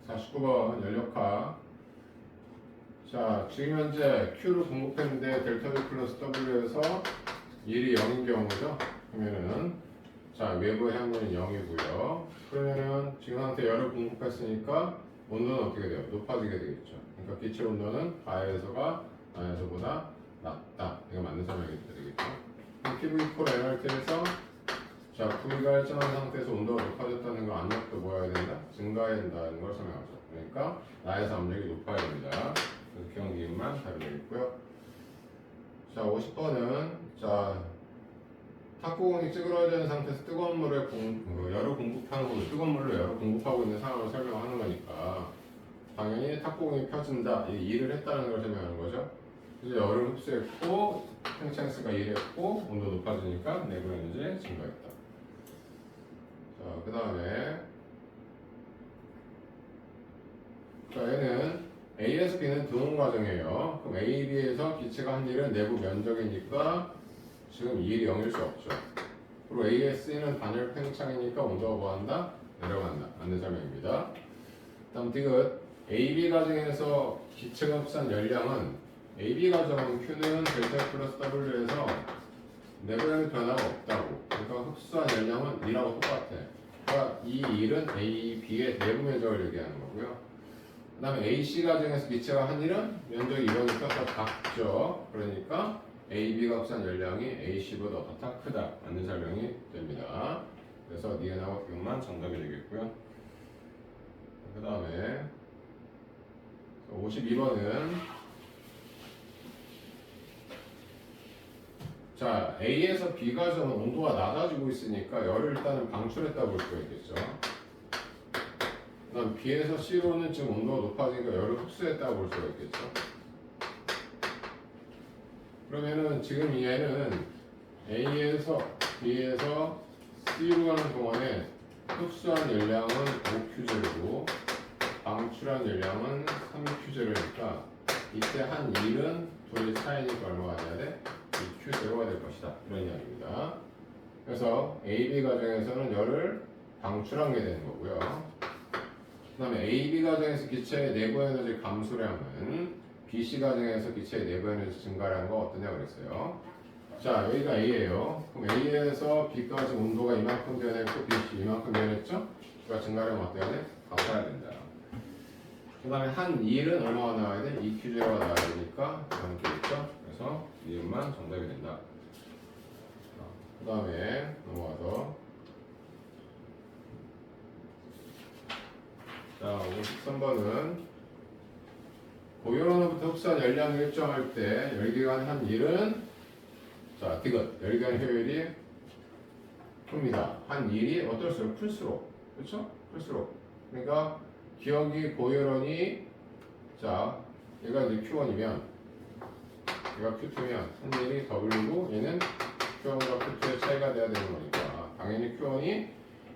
49번 연력화. 자, 지금 현재 Q를 공급했는데 델타 V 플러스 W에서 1이 0인 경우죠. 그러면은 자, 외부의 향분은 0이고요. 그러면은 지금 상태 열을 공급했으니까 온도는 어떻게 돼요? 높아지게 되겠죠. 그러니까 기체 온도는 가에서가 나에서보다 낮다. 이거 맞는 설명이 되겠죠. PV4 NRT에서 자, V가 일정한 상태에서 온도가 높아졌다는 거 압력도 뭐여야 된다? 증가해야 된다는 걸 설명하죠. 그러니까 나에서 압력이 높아야 됩니다. 그래서 기억니은만 답이 되겠고요. 자, 50번은 자, 탁구공이 찌그러지는 상태에서 뜨거운 물에 열을 공급하는 거고 뜨거운 물로 열을 공급하고 있는 상황을 설명하는 거니까 당연히 탁구공이 펴진다. 이 일을 했다는 걸 설명하는 거죠. 이제 열을 흡수했고 팽창스가 일했고 온도 높아지니까 내부 에너지 증가했다. 자, 그 다음에 자, 얘는 A에서 B는 등원 과정이에요. 그럼 A, B에서 기체가 한 일은 내부 면적이니까 지금 2일이 0일 수 없죠. 그리고 AS는 단열 팽창이니까 온도가 뭐한다? 내려간다. 맞는 설명입니다. 다음 디귿 AB 과정에서 기체가 흡수한 열량은 AB 과정 Q는 델타 플러스 W에서 내부량의 변화가 없다고. 그러니까 흡수한 열량은 2라고 똑같아. 그러니까 이 1은 A, B의 내부 면적을 얘기하는 거고요. 그 다음에 AC 과정에서 기체가 한 일은 면적이 1이니까 더 작죠. 그러니까 AB가 흡수한 열량이 AC보다 더 크다. 맞는 설명이 됩니다. 그래서 니은하고 디귿만 정답이 되겠고요. 그 다음에 52번은 자, A에서 B 과정은 온도가 낮아지고 있으니까 열을 일단은 방출했다고 볼 수가 있겠죠. 그 다음 B에서 C로는 지금 온도가 높아지니까 열을 흡수했다고 볼 수가 있겠죠. 그러면은 지금 얘는 A에서 B에서 C로 가는 동안에 흡수한 열량은 5Q제로고 방출한 열량은 3Q제로니까 이때 한 1은 둘이 차이니까 얼마가 돼야 돼? 2Q제로가 될 것이다. 이런 이야기입니다. 그래서 AB 과정에서는 열을 방출한 게 되는 거고요. 그 다음에 AB 과정에서 기체의 내부 에너지 감소량은 BC 과정에서 기체의 내부 에너지 증가량과 어떠냐 그랬어요. 자, 여기가 A예요. 그럼 A에서 B까지 온도가 이만큼 변했고 BC 이만큼 변했죠? 그러니까 증가량 어때야 돼? 같아야 된다. 그 다음에 한 1은 얼마가 나와야 돼? 2Q제로가 나와야 되니까 이렇게 되겠죠? 그래서 이음만 정답이 된다. 그 다음에 넘어가서 자, 53번은 고열원으로부터 흡수한 열량을 일정할 때 열기관 한 1은 자, 디귿 열기관 효율이 큽니다. 한 1이 어떨수록 클수록 그렇죠? 클수록 그러니까 기억이 고열원이 자, 얘가 이제 Q1이면 얘가 Q2면 한 1이 W고 얘는 Q1과 Q2의 차이가 돼야 되는 거니까 당연히 Q1이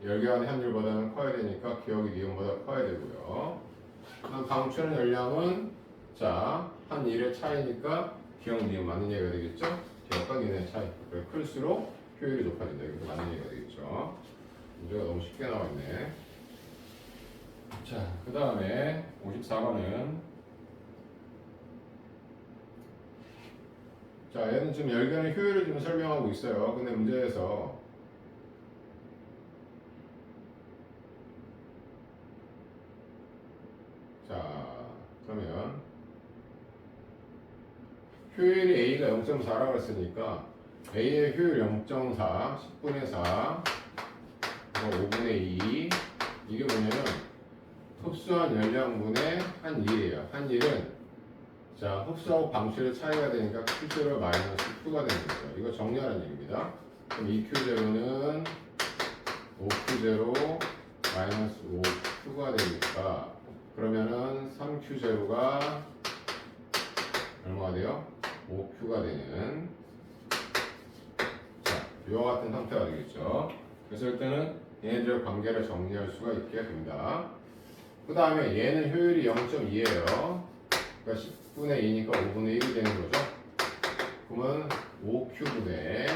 열기관의 합률보다는 커야 되니까 기억이 니온보다 커야 되고요. 방출하는 열량은 자, 한 1의 차이니까 기억 니온 맞는 얘기가 되겠죠? 기억과 니온의 차이. 클수록 효율이 높아진다. 이것도 맞는 얘기가 되겠죠? 문제가 너무 쉽게 나와 있네. 자, 그 다음에 54번은 자, 얘는 지금 열변의 효율을 좀 설명하고 있어요. 근데 문제에서 자, 그러면 효율이 A가 0.4라고 했으니까 A의 효율 0.4, 10분의 4, 5분의 2 이게 뭐냐면 흡수한 열량분의 한 1이에요. 한 1은 자, 흡수하고 방출의 차이가 되니까 Q0 마이너스 Q가 되는 거죠. 이거 정리하는 얘기입니다. 그럼 2Q0는 5Q0 마이너스 5Q가 되니까 그러면은 3Q0가 얼마가 돼요? 5Q가 되는 자, 이와 같은 상태가 되겠죠. 그래서 일단은 얘네들의 관계를 정리할 수가 있게 됩니다. 그 다음에 얘는 효율이 0.2예요. 그러니까 10분의 2니까 5분의 1이 되는 거죠. 그러면 5Q분의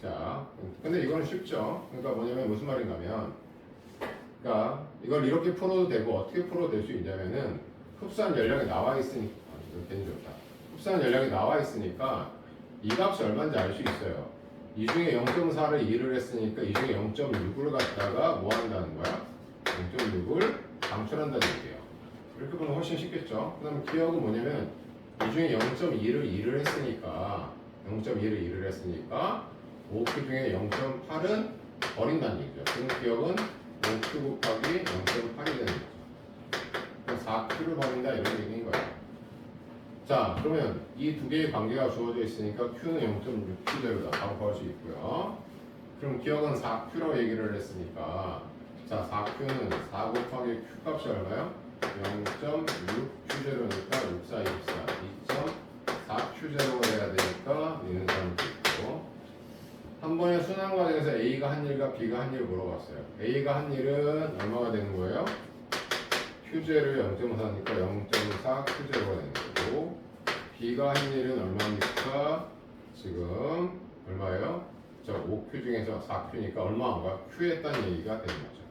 자, 근데 이거는 쉽죠. 그러니까 뭐냐면 무슨 말인가 하면 그러니까 이걸 이렇게 풀어도 되고 어떻게 풀어도 될 수 있냐면은 흡수한 연량이 나와 있으니까 이거 괜히 좋다. 흡수한 연량이 나와 있으니까 이 값이 얼마인지 알 수 있어요. 이 중에 0.4를 2를 했으니까 이 중에 0.6을 갖다가 뭐 한다는 거야? 0.6을 방출한다는 얘기예요. 이렇게 보면 훨씬 쉽겠죠? 그 다음에 기억은 뭐냐면 이 중에 0.2를 2를 했으니까 0.2를 했으니까 5q 중에 0.8은 버린다는 얘기죠. 지금 기억은 5q 곱하기 0.8이 되는 거죠. 4q를 버린다 이런 얘기인 거예요. 자, 그러면 이 두 개의 관계가 주어져 있으니까 q는 0.6q제로다. 바로 구할 수 있고요. 그럼 기억은 4q라고 얘기를 했으니까 자, 4q는 4 곱하기 q 값이 얼마요? 0.6q제로니까 64, 2.4q제로가 돼야 되니까 있는 사람도 있고 한 번에 순환 과정에서 A가 한 일과 B가 한 일을 물어봤어요. A가 한 일은 얼마가 되는 거예요? Q제로 0.4니까 0.4Q제로가 되는 거고 B가 한 일은 얼마입니까? 지금 얼마예요? 저 5Q 중에서 4Q니까 얼마 한 거야? Q 했다는 얘기가 되는 거죠.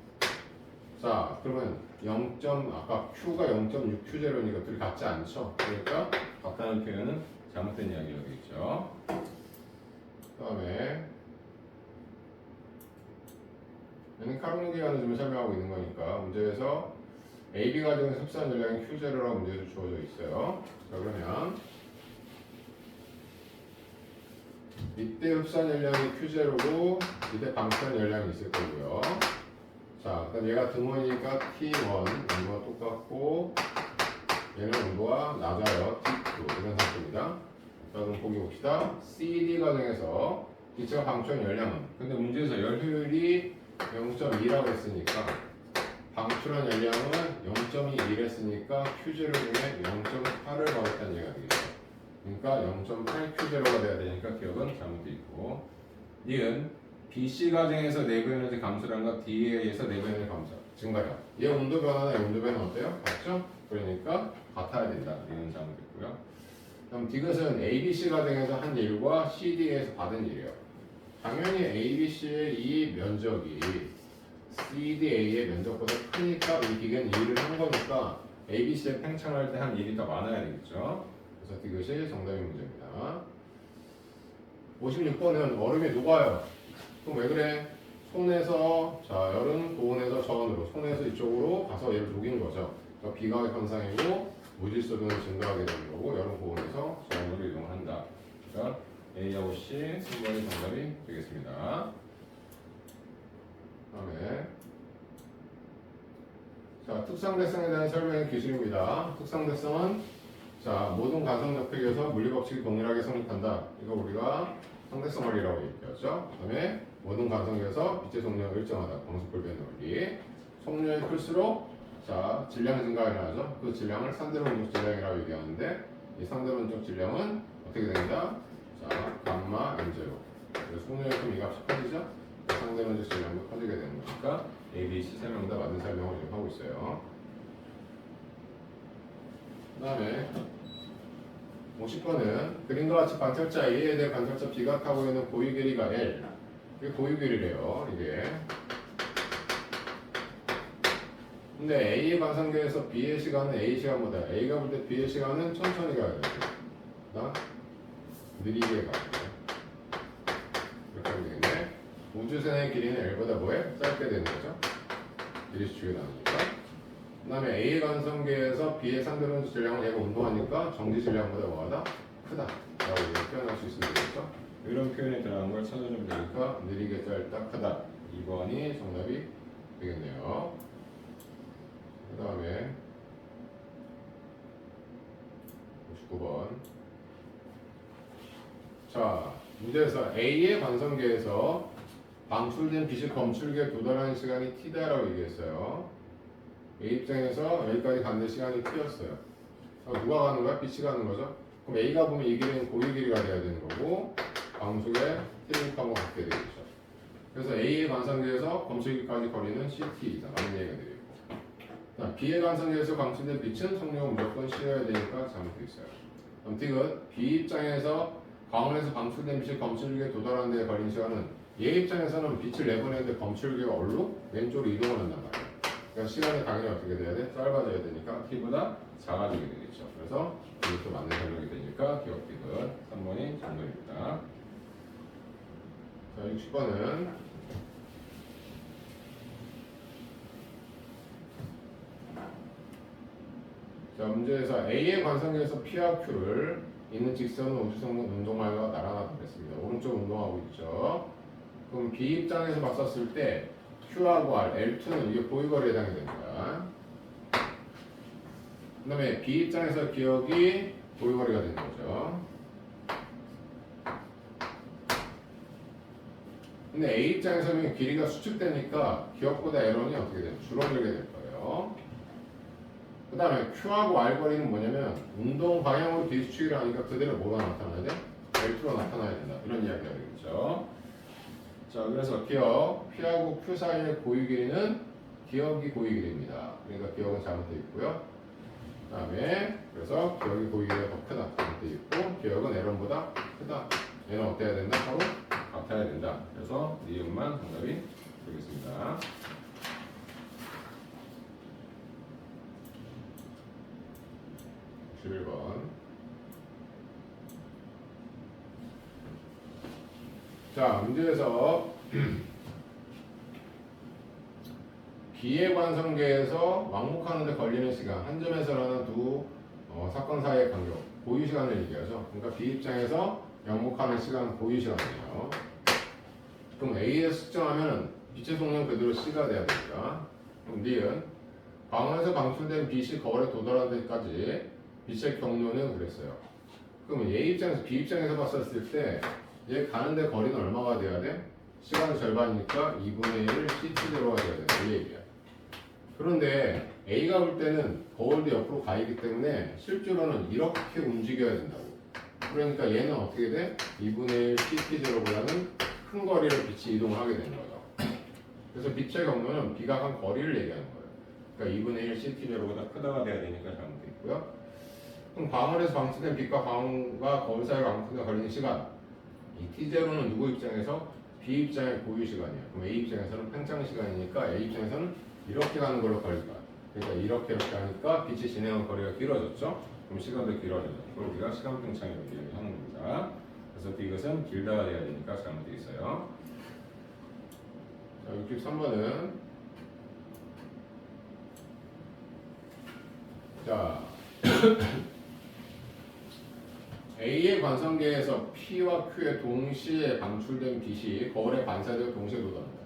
자, 그러면 0. 아까 Q가 0.6Q제로니까 둘이 같지 않죠? 그러니까 같다는 표현은 잘못된 이야기가 되겠죠. 그 다음에 얘는 카르노 기간을 좀 설명하고 있는 거니까 문제에서 AB 과정의 흡수한 연량이 Q제로라고 문제에서 주어져 있어요. 자, 그러면 이때 흡수한 연량이 Q제로고 이때 방출한 연량이 있을 거고요. 자, 그다음 얘가 등원이니까 T1 온도가 똑같고 얘는 온도가 낮아요. T2 이런 상태입니다. 자, 그럼 보기 봅시다. CD 과정에서 기체가 방출한 연량은 근데 문제에서 열 효율이 0.2라고 했으니까 방출한 연량은 0.21 했으니까 Q0 중에 0.8을 받았다는 얘기가 되겠죠. 그러니까 0.8Q0가 돼야 되니까 기억은 잘못되어 있고 니은 BC 과정에서 내부 에너지 감소량과 DA에서 내부 에너지 감소 증가량 얘 온도 변화나 얘 온도 변화 어때요? 같죠? 그러니까 같아야 된다. 니은 잘못됐고요. 그럼 디귿은 ABC 과정에서 한 일과 CD에서 받은 일이에요. 당연히 ABC의 이 면적이 CDA의 면적보다 크니까 이 디귿은 2를 한 거니까 ABC에 팽창할 때 한 1이 더 많아야 되겠죠. 그래서 디귿이 정답의 문제입니다. 56번은 얼음이 녹아요. 그럼 왜 그래? 손에서 자 열은 고온에서 저온으로 손에서 이쪽으로 가서 얘를 녹이는 거죠. 그러니까 비가의 현상이고 무질서도는 증가하게 되는 거고 열은 고온에서 저온으로 이동한다. 그러니까 A하고 C 3번이 정답이 되겠습니다. 다음에 자 특성대성에 대한 설명의 기술입니다. 특성대성은 자 모든 가상 접촉에서 물리법칙이 동일하게 성립한다. 이거 우리가 상대성 원리라고 얘기했죠. 그다음에 모든 가상에서 빛의 속력은 일정하다. 광속불변 원리. 속력이 클수록 자 질량 증가가 일어나죠. 그 질량을 상대론적 질량이라고 얘기하는데 이 상대론적 질량은 어떻게 된다? 자 감마 M0. 그래서 속력이 크면 이 값이 커지죠. 상대론적 질량도 커지게 되는 거니까 A, B, C 세 명 다 맞는 설명을 지금 하고 있어요. 그 다음에 50번은 그림과 같이 관찰자 A에 대해 관찰자 B가 타고 있는 고유 길이가 L. 이게 고유 길이래요. 이게. 근데 A의 관상계에서 B의 시간은 A 시간보다 A가 볼 때 B의 시간은 천천히 가야 돼요. 나 느리게 가야 돼요. 이렇게 하면 되겠네. 우주선의 길이는 L보다 뭐해? 짧게 되는 거죠. 길이 수축이 나니까. 그 다음에 A의 관성계에서 B의 상대론 질량은 얘가 운동하니까 정지 질량보다 뭐하다? 크다 라고 표현할 수 있으면 되겠죠. 이런 표현이 들어간 걸 찾아주면 되니까 느리게 짧다 크다 2번이 정답이 되겠네요. 그 다음에 59번 자 문제에서 A의 관성계에서 방출된 빛이 검출기에 도달하는 시간이 T다라고 얘기했어요. A 입장에서 여기까지 가는 시간이 T였어요. 누가 가는 거야? 빛이 가는 거죠. 그럼 A가 보면 이 길이는 고유 길이가 돼야 되는 거고 방수의 T림하고 같게 되겠죠. 그래서 A의 관상계에서 검출기까지 거리는 CT이다. 라는 얘기가 되겠고 B의 관상계에서 방출된 빛은 속력은 무조건 C여야 되니까 잘못되어 있어요. 그럼 D은 B 입장에서 광원에서 방출된 빛이 검출기에 도달하는 데 걸린 시간은 얘 입장에서는 빛을 내보내는데 검출기가 어디로? 왼쪽으로 이동을 한단 말이에요. 그러니까 시간이 당연히 어떻게 돼야 돼? 짧아져야 되니까 t보다 작아지게 되겠죠. 그래서 이것도 맞는 설명이 되니까 기억 디귿 3번이 정답입니다. 자, 60번은 자, 문제에서 A의 관성계에서 P와 Q를 있는 직선은 우주선 운동화가 날아가고 있습니다. 오른쪽 운동하고 있죠. 그럼 B 입장에서 봤었을 때 Q하고 R, L2는 이게 보유거리에 해당이 됩니다. 그 다음에 B 입장에서 기억이 보유거리가 되는 거죠. 근데 A 입장에서는 길이가 수축되니까 기억보다 L1이 어떻게 돼요? 줄어들게 될 거예요. 그 다음에 Q하고 R 거리는 뭐냐면 운동 방향으로 뒤수축이라 하니까 그대로 뭐가 나타나야 돼? L2가 나타나야 된다. 이런 이야기가 되겠죠. 자, 그래서 기억 P하고 Q 사이의 고유 길이는 기억이 고유 길이입니다. 그러니까 기억은 잘못되어 있고요. 그 다음에 그래서 기억이 고유 길이가 더 크다. 잘못되어 있고 기억은 L1보다 크다. 얘는 어때야 된다? 서로 같아야 된다. 그래서 니은만 정답이 되겠습니다. 11번. 자, 문제에서 B의 관성계에서 왕복하는 데 걸리는 시간, 한 점에서라는 두 사건 사이의 간격, 고유 시간을 얘기하죠. 그러니까 B 입장에서 왕복하는 시간 고유 시간이에요. 그럼 A에서 측정하면 빛의 속력 그대로 C가 돼야 됩니다. 그럼 D은 광원에서 방출된 빛이 거울에 도달하는 데까지 빛의 경로는 그랬어요. 그럼 A 입장에서 B 입장에서 봤었을 때 얘 가는데 거리는 얼마가 돼야 돼? 시간의 절반이니까 2분의 1 CT제로가 돼야 된다. 이 얘기야. 그런데 A가 볼 때는 거울도 옆으로 가있기 때문에 실제로는 이렇게 움직여야 된다고. 그러니까 얘는 어떻게 돼? 2분의 1 CT제로보다는 큰 거리를 빛이 이동을 하게 되는 거죠. 그래서 빛의 경로는 비각한 거리를 얘기하는 거예요. 그러니까 2분의 1 CT제로보다 크다가 돼야 되니까 잘못되어 있고요. 그럼 광원에서 방출된 빛과 광원과 거울 사이 왕풍에 걸리는 시간, 이 T0는 누구 입장에서? B 입장의 고유 시간이에요. 그럼 A 입장에서는 팽창 시간이니까 A 입장에서는 이렇게 가는 걸로 걸릴 거야. 그러니까 이렇게 하니까 빛이 진행하는 거리가 길어졌죠? 그럼 시간도 길어지죠. 그걸 우리가 시간 팽창이라고 얘기하는 겁니다. 그래서 이것은 길다가 돼야 되니까 잘못되어 있어요. 자, 63번은 자 A의 관성계에서 P와 Q에 동시에 방출된 빛이 거울에 반사되어 동시에 도달합니다.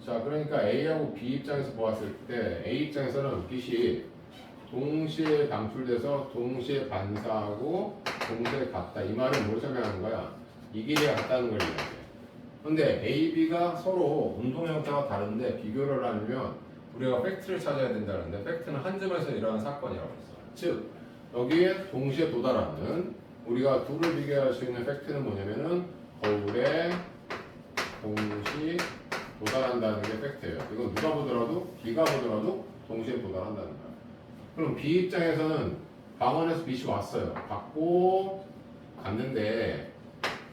자, 그러니까 A하고 B 입장에서 보았을 때 A 입장에서는 빛이 동시에 방출돼서 동시에 반사하고 동시에 같다. 이 말은 뭘 설명하는 거야? 이 길이가 같다는 걸 이야기해. 근데 A, B가 서로 운동 형태가 다른데 비교를 하려면 우리가 팩트를 찾아야 된다는데 팩트는 한 점에서 일어난 사건이라고 했어. 즉 여기에 동시에 도달하는 우리가 둘을 비교할 수 있는 팩트는 뭐냐면은 거울에 동시 도달한다는 게 팩트예요. 이건 누가 보더라도 B가 보더라도 동시에 도달한다는 거야. 그럼 B 입장에서는 방언에서 빛이 왔어요. 받고 갔는데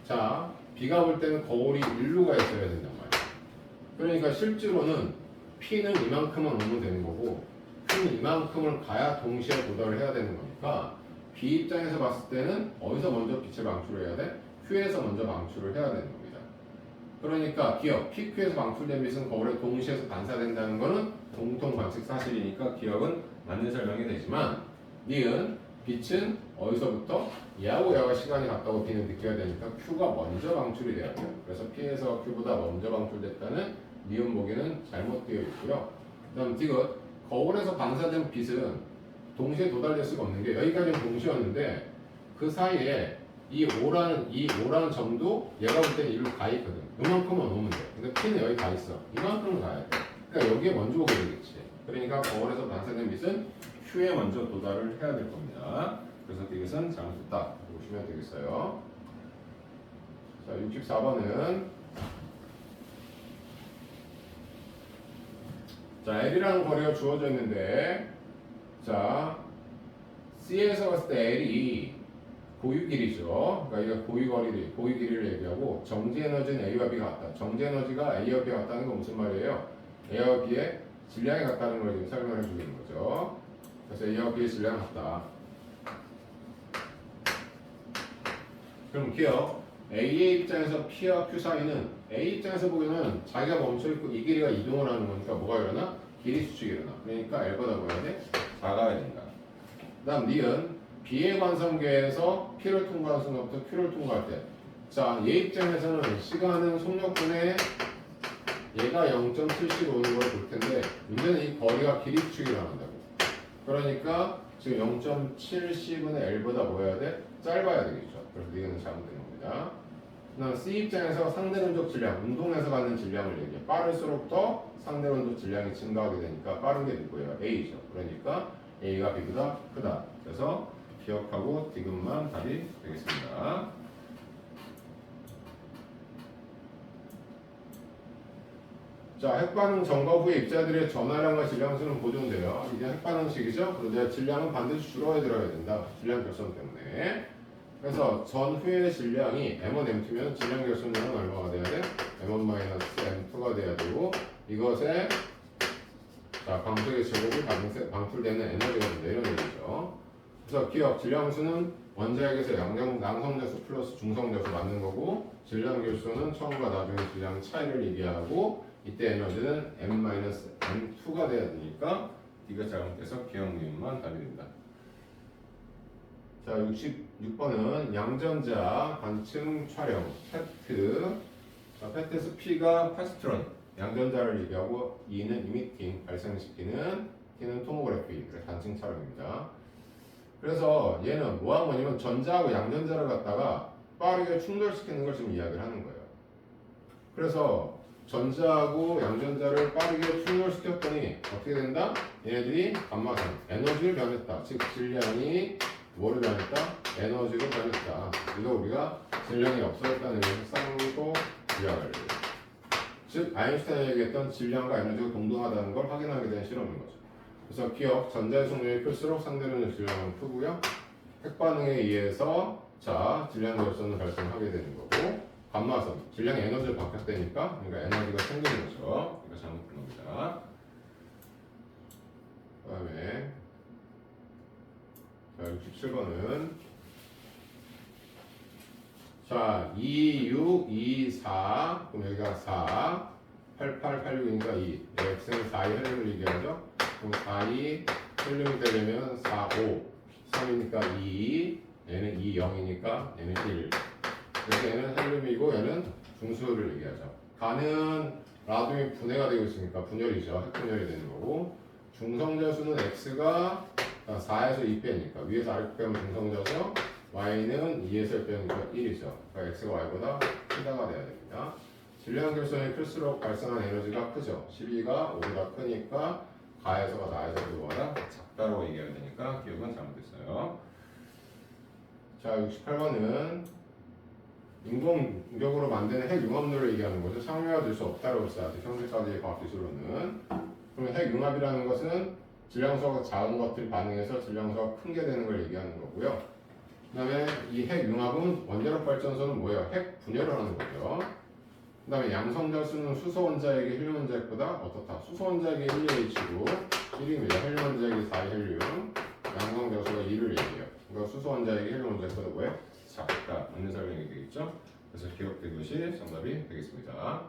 자 B가 볼 때는 거울이 일루가 있어야 된단 말이야. 그러니까 실제로는 P는 이만큼은 오면 되는 거고 Q는 이만큼을 가야 동시에 도달을 해야 되는 거니까 B 입장에서 봤을 때는 어디서 먼저 빛을 방출을 해야 돼? Q에서 먼저 방출을 해야 되는 겁니다. 그러니까 기억, PQ에서 방출된 빛은 거울에 동시에서 반사된다는 것은 공통 관측 사실이니까 기억은 맞는 설명이 되지만 니은 빛은 어디서부터? 얘하고 얘가 시간이 같다고 B는 느껴야 되니까 Q가 먼저 방출이 돼야 돼요. 그래서 P에서 Q보다 먼저 방출됐다는 니은 보기는 잘못되어 있고요. 그 다음 디귿 거울에서 반사된 빛은 동시에 도달될 수가 없는 게 여기까지는 동시였는데 그 사이에 이 오라는 점도 얘가 볼 때는 이리로 가 있거든. 이만큼은 오면 돼. 근데 P는 여기 가 있어. 이만큼은 가야 돼. 그러니까 여기에 먼저 오게 되겠지. 그러니까 거울에서 반사된 빛은 Q에 먼저 도달을 해야 될 겁니다. 그래서 이것은 잘못됐다. 보시면 되겠어요. 자, 64번은 자, L이라는 거리가 주어져 있는데 자, C에서 봤을 때 L이 고유 길이죠. 그러니까 이게 고유 길이를 얘기하고 정지 에너지는 A와 B가 같다. 정지 에너지가 A와 B가 같다는 건 무슨 말이에요? A와 B의 질량이 같다는 걸 지금 설명해 주고 있는 거죠. 그래서 A와 B의 질량이 같다. 그럼 기억 A의 입장에서 P와 Q 사이는 A 입장에서 보기에는 자기가 멈춰있고 이 길이가 이동을 하는 거니까 뭐가 일어나? 길이 수축이 일어나. 그러니까 L보다 뭐야 돼? 작아야 된다. 그 다음 니은 B의 관성계에서 P를 통과한 순간부터 Q를 통과할 때 자, 얘 입장에서는 시간은 속력분에 얘가 0.70 오는 걸 볼 텐데 문제는 이 거리가 길이 수축이 일어난다고. 그러니까 지금 0.70분의 L보다 뭐여야 돼? 짧아야 되겠죠. 그래서 니은은 잘못된 겁니다. 그다음 C 입장에서 상대론적 질량, 운동에서 갖는 질량을 얘기해. 빠를수록 더 상대론적 질량이 증가하게 되니까 빠른 게 누구예요? A죠. 그러니까 A가 B보다 크다. 그래서 기억하고 디귿만 답이 되겠습니다. 자, 핵반응 점거 후에 입자들의 전하량과 질량수는 보존돼요. 이게 핵반응식이죠. 그런데 질량은 반드시 줄어들어야 된다. 질량 결손 때문에. 그래서 전후의 질량이 M1, M2면 질량 결손량은 얼마가 돼야 돼? M1-M2가 돼야 되고 이것에 자, 방수의 제곱이 방출되는 에너지가 된다. 이런 얘기죠. 그래서 기억 질량수는 원자핵에서 양성자수 플러스 중성자수 맞는 거고 질량 결손은 처음과 나중의 질량 차이를 얘기하고 이때 에너지는 M-M2가 돼야 되니까 이거 잘못돼서 기억 니은만 답이 된다. 자, 66번은 양전자 관층 촬영 페트. 자, 페트에서 P가 파스트론 양전자를 얘기하고 E는 이미팅 발생시키는 T는 토모그래피 관층 촬영입니다. 그래서 얘는 뭐 하는 거냐면 전자하고 양전자를 갖다가 빠르게 충돌시키는 걸 지금 이야기를 하는 거예요. 그래서 전자하고 양전자를 빠르게 충돌시켰더니 어떻게 된다? 얘네들이 감마선 에너지를 변했다. 즉 질량이 뭐를 변했다? 에너지로 변했다. 이거 우리가 질량이 없어졌다는 의미에서 쌍으로 이야기를 해요. 즉 아인슈타인이 얘기했던 질량과 에너지가 동등하다는 걸 확인하게 된 실험인 거죠. 그래서 기억 전자의 속력이 클수록 상대론의 질량은 크고요. 핵반응에 의해서 자 질량 결손을 발생하게 되는 거고 감마선 질량의 에너지를 바뀌었다니까 그러니까 에너지가 생기는 거죠. 이거 잘못된 겁니다. 그 다음에 자 67번은 자 2, 6, 2, 4 그럼 여기가 4 88, 86이니까 2 x는 4, 2 헬륨을 얘기하죠. 그럼 4, 2 헬륨이 되려면 4, 5 3이니까 2 얘는 2, 0이니까 얘는 1 그래서 얘는 헬륨이고 얘는 중수를 얘기하죠. 가는 라듐이 분해가 되고 있으니까 분열이죠. 핵분열이 되는 거고 중성자수는 x가 4에서 2 빼니까 위에서 아래 빼면 중성자수 y는 2에서 1 빼니까 1이죠. 그러니까 x가 y보다 크다가 돼야 됩니다. 질량 결손이 클수록 발생한 에너지가 크죠. 12가 5보다 크니까 가에서가 나에서 그거보다 작다라고 얘기해야 되니까 기억은 잘못됐어요. 자 68번은 인공적으로 만드는 핵융합물을 얘기하는 거죠. 상용화될 수 없다고 했어요. 아직 현재까지의 과학기술로는. 그럼 핵융합이라는 것은 질량수가 작은 것들이 반응해서 질량수가 큰 게 되는 걸 얘기하는 거고요. 그 다음에 이 핵융합은 원자력 발전소는 뭐예요? 핵 분열을 하는 거죠. 그 다음에 양성자수는 수소원자액이 헬륨원자액보다 어떻다? 수소원자액이 1H고 1입니다. 헬륨원자액이 4헬륨 양성자수가 2를 얘기해요. 그러니까 수소원자액이 헬륨원자액보다 뭐예요? 작다. 맞는 설명이 되겠죠? 그래서 기억된 것이 정답이 되겠습니다.